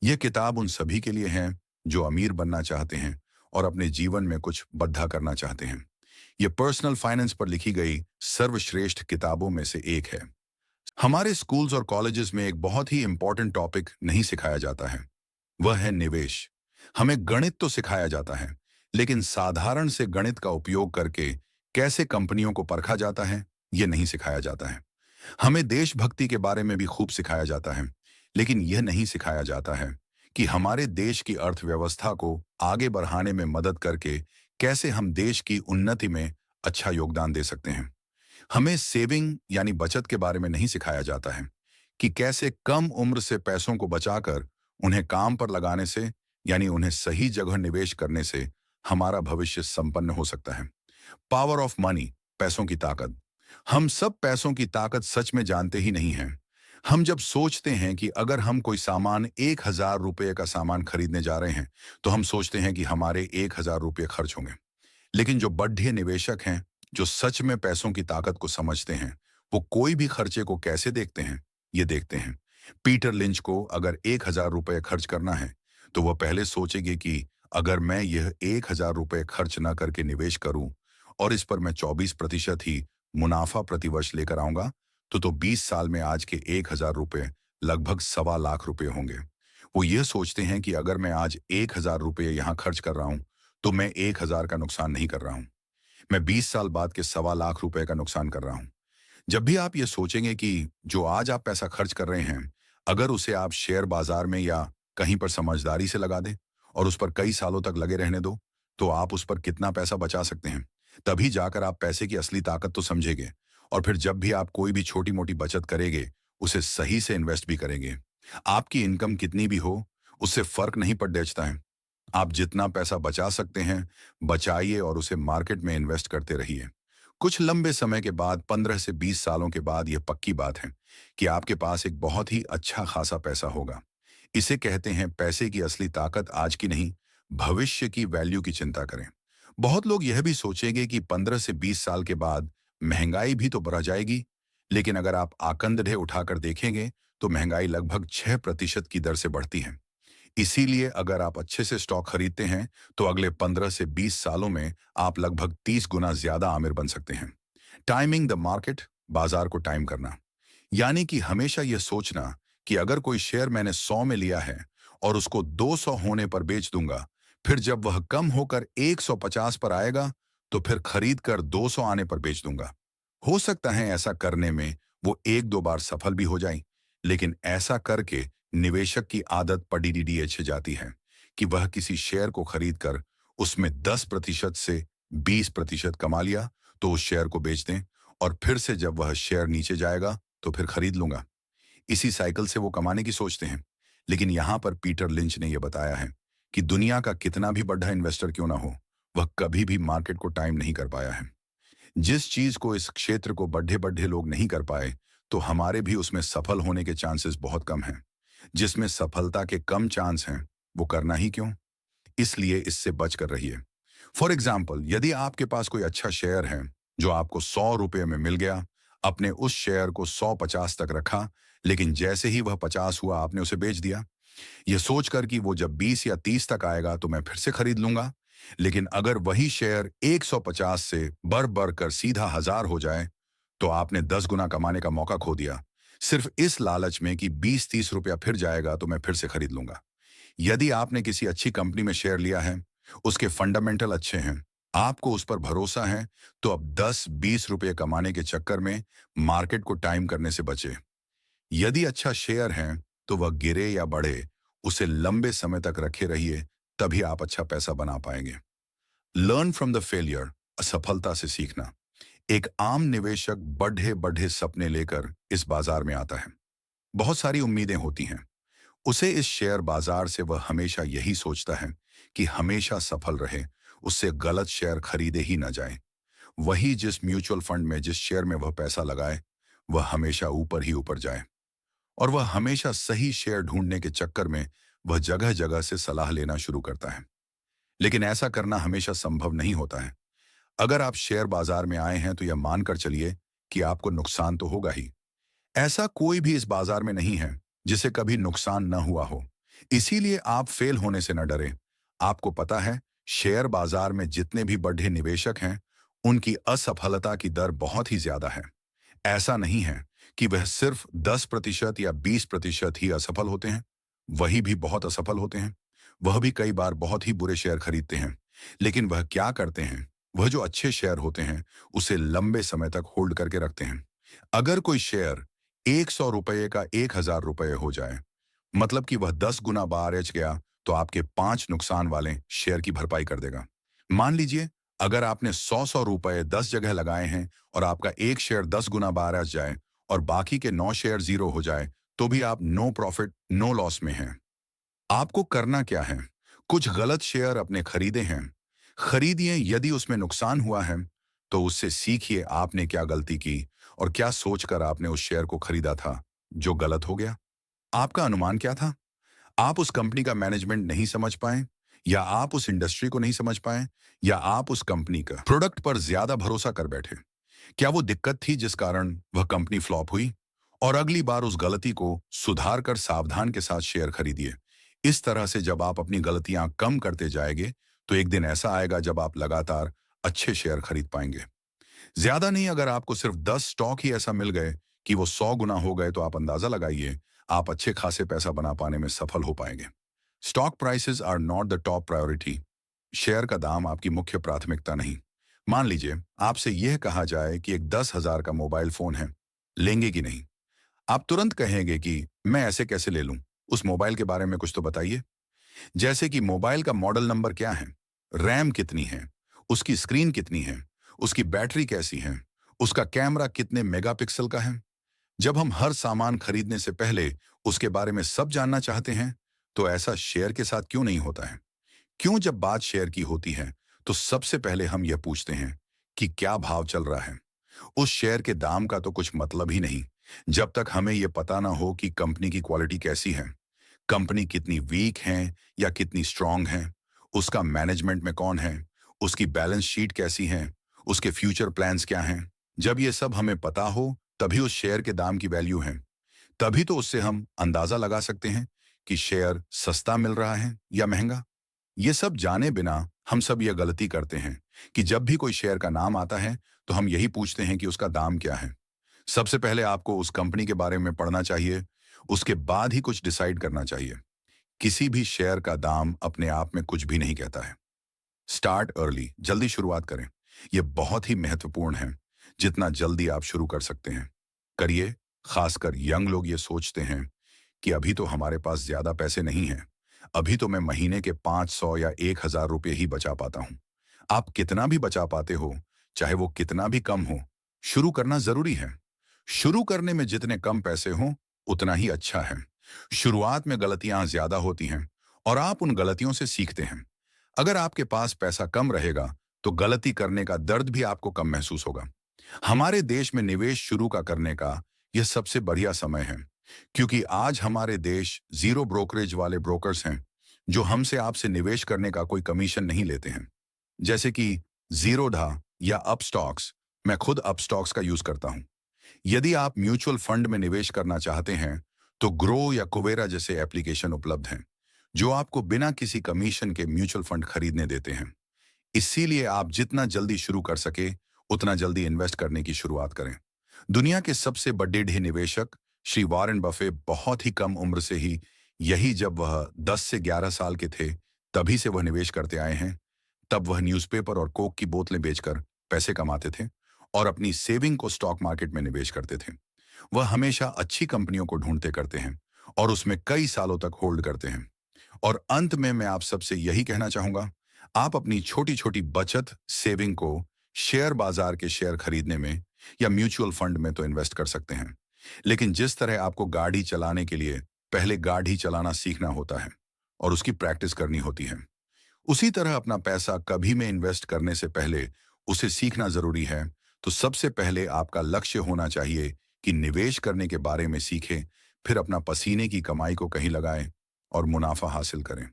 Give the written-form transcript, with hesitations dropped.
यह किताब उन सभी के लिए है जो अमीर बनना चाहते हैं और अपने जीवन में कुछ बड़ा करना चाहते हैं। यह पर्सनल फाइनेंस पर लिखी गई सर्वश्रेष्ठ किताबों में से एक है। हमारे स्कूल्स और कॉलेजेस में एक बहुत ही इंपॉर्टेंट टॉपिक नहीं सिखाया जाता है। वह है निवेश। हमें गणित तो सिखाया जाता है, लेकिन साधारण से गणित का उपयोग करके कैसे कंपनियों को परखा जाता है, यह नहीं सिखाया जाता है। हमें देशभक्ति के बारे में भी खूब सिखाया जाता है, लेकिन यह नहीं सिखाया जाता है कि हमारे देश की अर्थव्यवस्था को आगे बढ़ाने में मदद करके कैसे हम देश की उन्नति में अच्छा योगदान दे सकते हैं। हमें सेविंग यानी बचत के बारे में नहीं सिखाया जाता है कि कैसे कम उम्र से पैसों को बचाकर उन्हें काम पर लगाने से यानी उन्हें सही जगह निवेश करने से हमारा भविष्य संपन्न हो सकता है। पावर ऑफ मनी, पैसों की ताकत। हम सब पैसों की ताकत सच में जानते ही नहीं हैं। हम जब सोचते हैं कि अगर हम कोई सामान 1,000 रुपये का सामान खरीदने जा रहे हैं, तो हम सोचते हैं कि हमारे 1,000 रुपये खर्च होंगे। लेकिन जो बड्ढे निवेशक हैं, जो सच में पैसों की ताकत को समझते हैं, वो कोई भी खर्चे को कैसे देखते हैं, ये देखते हैं। पीटर लिंच को अगर 1,000 रुपये खर्च करना है, तो वह पहले सोचेगी कि अगर मैं यह 1,000 रुपये खर्च न करके निवेश करूं और इस पर मैं 24% ही मुनाफा प्रतिवर्ष लेकर आऊंगा, तो 20 साल में आज के 1,000 रुपये लगभग 1,25,00,000 रुपये होंगे। वो ये सोचते हैं कि अगर मैं आज 1,000 रुपये यहाँ खर्च कर रहा हूं, तो मैं 1,000 का नुकसान नहीं कर रहा हूं। मैं 20 साल बाद के 1,25,00,000 रुपये का नुकसान कर रहा हूं। जब भी आप ये सोचेंगे कि जो आज आप पैसा खर्च कर रहे हैं, अगर उसे आप शेयर बाजार में या कहीं पर समझदारी से लगा दें और उस पर कई सालों तक लगे रहने दो, तो आप उस पर कितना पैसा बचा सकते हैं। तभी जाकर आप पैसे की असली ताकत तो समझेंगे और फिर जब भी आप कोई भी छोटी मोटी बचत करेंगे, उसे सही से इन्वेस्ट भी करेंगे। आपकी इनकम कितनी भी हो, उससे फर्क नहीं पड़ता है। आप जितना पैसा बचा सकते हैं, बचाइए और उसे मार्केट में इन्वेस्ट करते रहिए। कुछ लंबे समय के बाद, 15 से 20 सालों के बाद, यह पक्की बात है कि आपके पास एक बहुत ही अच्छा खासा पैसा होगा। इसे कहते हैं पैसे की असली ताकत आज की नहीं, भविष्य की वैल्यू की चिंता करें। बहुत लोग यह भी सोचेंगे कि 15 से 20 साल के बाद महंगाई भी तो बढ़ जाएगी, लेकिन अगर आप आंकड़े उठाकर देखेंगे, तो महंगाई लगभग 6% की दर से बढ़ती है। इसीलिए अगर आप अच्छे से स्टॉक खरीदते हैं, तो अगले 15 से 20 सालों में आप लगभग 30 गुना ज्यादा आमिर बन सकते हैं। टाइमिंग द मार्केट, बाजार को टाइम करना, यानी कि हमेशा यह सोचना कि अगर कोई शेयर मैंने 100 में लिया है और उसको 200 होने पर बेच दूंगा, फिर जब वह कम होकर 150 पर आएगा, तो फिर खरीद कर 200 आने पर बेच दूंगा। हो सकता है ऐसा करने में वो एक दो बार सफल भी हो जाए, लेकिन ऐसा करके निवेशक की आदत पड़ी जाती है कि वह किसी शेयर को खरीदकर उसमें 10% से 20% कमा लिया, तो उस शेयर को बेच दें और फिर से जब वह शेयर नीचे जाएगा, तो फिर खरीद लूंगा। इसी साइकिल से वो कमाने की सोचते हैं। लेकिन यहां पर पीटर लिंच ने यह बताया है कि दुनिया का कितना भी बड़ा इन्वेस्टर क्यों ना हो, वह कभी भी मार्केट को टाइम नहीं कर पाया है। जिस चीज को इस क्षेत्र को बड़े बड़े लोग नहीं कर पाए, तो हमारे भी उसमें सफल होने के चांसेस बहुत कम हैं। जिसमें सफलता के कम चांस हैं, वो करना ही क्यों? इसलिए इससे बच कर रहिए। फॉर एग्जाम्पल, यदि आपके पास कोई अच्छा शेयर है जो आपको 100 रुपये में मिल गया, अपने उस शेयर को 150 तक रखा, लेकिन जैसे ही वह 50 हुआ, आपने उसे बेच दिया, यह सोचकर कि वो जब 20 या 30 तक आएगा तो मैं फिर से खरीद लूंगा। लेकिन अगर वही शेयर 150 से बढ़ कर सीधा 1,000 हो जाए, तो आपने 10 गुना कमाने का मौका खो दिया, सिर्फ इस लालच में कि 20-30 रुपया फिर जाएगा तो मैं फिर से खरीद लूंगा। यदि आपने किसी अच्छी कंपनी में शेयर लिया है, उसके फंडामेंटल अच्छे हैं, आपको उस पर भरोसा है, तो अब 10-20 रुपये कमाने के चक्कर में मार्केट को टाइम करने से बचे। यदि अच्छा शेयर है, तो वह गिरे या बढ़े, उसे लंबे समय तक रखे रहिए, तभी आप अच्छा पैसा बना पाएंगे। लर्न फ्रॉम द फेलियर, असफलता से सीखना। एक आम निवेशक बढ़े बढ़े सपने लेकर इस बाजार में आता है। बहुत सारी उम्मीदें होती हैं। उसे इस शेयर बाजार से वह हमेशा यही सोचता है कि हमेशा सफल रहे, उससे गलत शेयर खरीदे ही ना जाए। वही जिस म्यूचुअल फंड में, जिस शेयर में वह पैसा लगाए, वह हमेशा ऊपर ही ऊपर जाए। और वह हमेशा सही शेयर ढूंढने के चक्कर में वह जगह जगह से सलाह लेना शुरू करता है। लेकिन ऐसा करना हमेशा संभव नहीं होता है। अगर आप शेयर बाजार में आए हैं, तो यह मानकर चलिए कि आपको नुकसान तो होगा ही। ऐसा कोई भी इस बाजार में नहीं है जिसे कभी नुकसान न हुआ हो। इसीलिए आप फेल होने से न डरें। आपको पता है, शेयर बाजार में जितने भी बड़े निवेशक हैं, उनकी असफलता की दर बहुत ही ज्यादा है। ऐसा नहीं है कि वह सिर्फ 10% या 20% ही असफल होते हैं। वही भी बहुत असफल होते हैं। वह भी कई बार बहुत ही बुरे शेयर खरीदते हैं। लेकिन वह क्या करते हैं? वह जो अच्छे शेयर होते हैं, उसे लंबे समय तक होल्ड करके रखते हैं। अगर कोई शेयर 100 रुपये का 1000 रुपये हो जाए, मतलब कि वह 10 गुना बारिश गया, तो आपके 5 नुकसान वाले शेयर की भरपाई कर देगा। मान लीजिए, अगर आपने 100 रुपए 10 जगह लगाए हैं और आपका एक शेयर 10 गुना बारिश जाए और बाकी के 9 शेयर जीरो हो जाए, तो भी आप नो प्रॉफिट नो लॉस में हैं। आपको करना क्या है? कुछ गलत शेयर अपने खरीदे हैं, खरीदिए। यदि उसमें नुकसान हुआ है, तो उससे सीखिए आपने क्या गलती की और क्या सोचकर आपने उस शेयर को खरीदा था जो गलत हो गया। आपका अनुमान क्या था? आप उस कंपनी का मैनेजमेंट नहीं समझ पाए, या आप उस इंडस्ट्री को नहीं समझ पाए, या आप उस कंपनी का प्रोडक्ट पर ज्यादा भरोसा कर बैठे। क्या वो दिक्कत थी जिस कारण वह कंपनी फ्लॉप हुई? और अगली बार उस गलती को सुधार कर सावधान के साथ शेयर खरीदिए। इस तरह से जब आप अपनी गलतियां कम करते जाएंगे, तो एक दिन ऐसा आएगा जब आप लगातार अच्छे शेयर खरीद पाएंगे। ज्यादा नहीं, अगर आपको सिर्फ 10 स्टॉक ही ऐसा मिल गए कि वो 100 गुना हो गए, तो आप अंदाजा लगाइए, आप अच्छे खासे पैसा बना पाने में सफल हो पाएंगे। Stock prices are not the top priority. Share का दाम आपकी मुख्य प्राथमिकता नहीं। मान लीजिए आपसे यह कहा जाए कि एक 10,000 का मोबाइल फोन है, लेंगे कि नहीं? आप तुरंत कहेंगे कि मैं ऐसे कैसे ले लूं? उस मोबाइल के बारे में कुछ तो बताइए। जैसे कि मोबाइल का मॉडल नंबर क्या है, रैम कितनी है, उसकी स्क्रीन कितनी है, उसकी बैटरी कैसी है, उसका कैमरा कितने मेगापिक्सल का है। जब हम हर सामान खरीदने से पहले उसके बारे में सब जानना चाहते हैं, तो ऐसा शेयर के साथ क्यों नहीं होता है? क्यों जब बात शेयर की होती है, तो सबसे पहले हम यह पूछते हैं कि क्या भाव चल रहा है? उस शेयर के दाम का तो कुछ मतलब ही नहीं, जब तक हमें यह पता ना हो कि कंपनी की क्वालिटी कैसी है, कंपनी कितनी वीक है या कितनी स्ट्रांग है, उसका मैनेजमेंट में कौन है, उसकी बैलेंस शीट कैसी है, उसके फ्यूचर प्लान्स क्या हैं। जब ये सब हमें पता हो, तभी उस शेयर के दाम की वैल्यू है। तभी तो उससे हम अंदाजा लगा सकते हैं कि शेयर सस्ता मिल रहा है या महंगा। ये सब जाने बिना हम सब ये गलती करते हैं कि जब भी कोई शेयर का नाम आता है, तो हम यही पूछते हैं कि उसका दाम क्या है। सबसे पहले आपको उस कंपनी के बारे में पढ़ना चाहिए, उसके बाद ही कुछ डिसाइड करना चाहिए। किसी भी शेयर का दाम अपने आप में कुछ भी नहीं कहता है। स्टार्ट अर्ली, जल्दी शुरुआत करें। यह बहुत ही महत्वपूर्ण है। जितना जल्दी आप शुरू कर सकते हैं, करिए। खासकर यंग लोग ये सोचते हैं कि अभी तो हमारे पास ज्यादा पैसे नहीं हैं, अभी तो मैं महीने के 500 या 1000 रुपये ही बचा पाता हूं। आप कितना भी बचा पाते हो, चाहे वो कितना भी कम हो, शुरू करना जरूरी है। शुरू करने में जितने कम पैसे हों, उतना ही अच्छा है। शुरुआत में गलतियां ज्यादा होती हैं और आप उन गलतियों से सीखते हैं। अगर आपके पास पैसा कम रहेगा, तो गलती करने का दर्द भी आपको कम महसूस होगा। हमारे देश में निवेश शुरू का करने का यह सबसे बढ़िया समय है, क्योंकि आज हमारे देश जीरो ब्रोकरेज वाले ब्रोकर्स हैं, जो हमसे आपसे निवेश करने का कोई कमीशन नहीं लेते हैं। जैसे कि जीरोधा या अपस्टॉक्स। मैं खुद अपस्टॉक्स का यूज करता हूं। यदि आप म्यूचुअल फंड में निवेश करना चाहते हैं, तो ग्रो या कुबेरा जैसे एप्लीकेशन उपलब्ध हैं, जो आपको बिना किसी कमीशन के म्यूचुअल फंड खरीदने देते हैं। इसीलिए आप जितना जल्दी शुरू कर सके, उतना जल्दी इन्वेस्ट करने की शुरुआत करें। दुनिया के सबसे बड़े निवेशक श्री वॉरेन बफे बहुत ही कम उम्र से ही, यही जब वह 10 से 11 साल के थे, तभी से वह निवेश करते आए हैं। तब वह न्यूज़पेपर और कोक की बोतलें बेचकर पैसे कमाते थे और अपनी सेविंग को स्टॉक मार्केट में निवेश करते थे। वह हमेशा अच्छी कंपनियों को ढूंढते करते हैं और उसमें कई सालों तक होल्ड करते हैं। और अंत में मैं आप सबसे यही कहना चाहूंगा, आप अपनी छोटी छोटी बचत सेविंग को शेयर बाजार के शेयर खरीदने में या म्यूचुअल फंड में तो इन्वेस्ट कर सकते हैं। लेकिन जिस तरह आपको गाड़ी चलाने के लिए पहले गाड़ी चलाना सीखना होता है और उसकी प्रैक्टिस करनी होती है, उसी तरह अपना पैसा कभी में इन्वेस्ट करने से पहले उसे सीखना जरूरी है। तो सबसे पहले आपका लक्ष्य होना चाहिए कि निवेश करने के बारे में सीखें, फिर अपना पसीने की कमाई को कहीं लगाएं और मुनाफा हासिल करें।